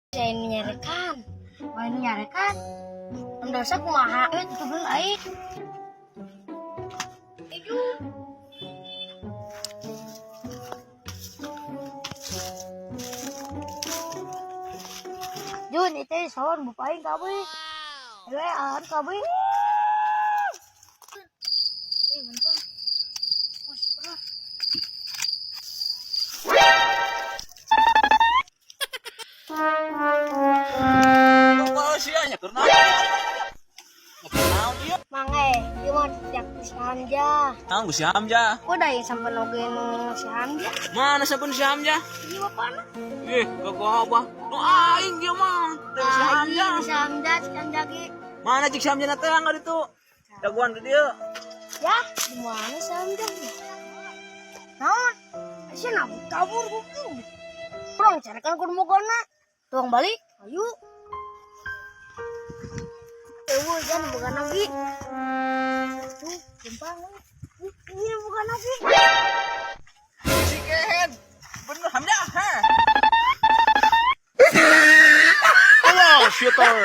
Saya nyarekan. Main nyarekan. Mendosa kumaha itu lain. Itu. Jun itu soal bupain kabe. Lean kabe. Ini bentar. Mas, berat. Sianya karena dia Mange, dia mau tidak si Hamja. tahu si Hamja Udah ya sampai nogen si Hamja. mana sabun si Hamja Ini apa? kagak apa no aing dia mah dari si Hamja Si Hamja sekarang jagi. mana cik si Hamja natang ada itu daguan ke dia Ya, di mana si Hamja? Naon? Asyik nak kabur buku. Kurang carikan kudu mau kona. Tuang balik, ayo. Jangan bukan lagi. Tuh, gampang. Ini bukan lagi. si Ken bener Hamja ha Hello, shooter.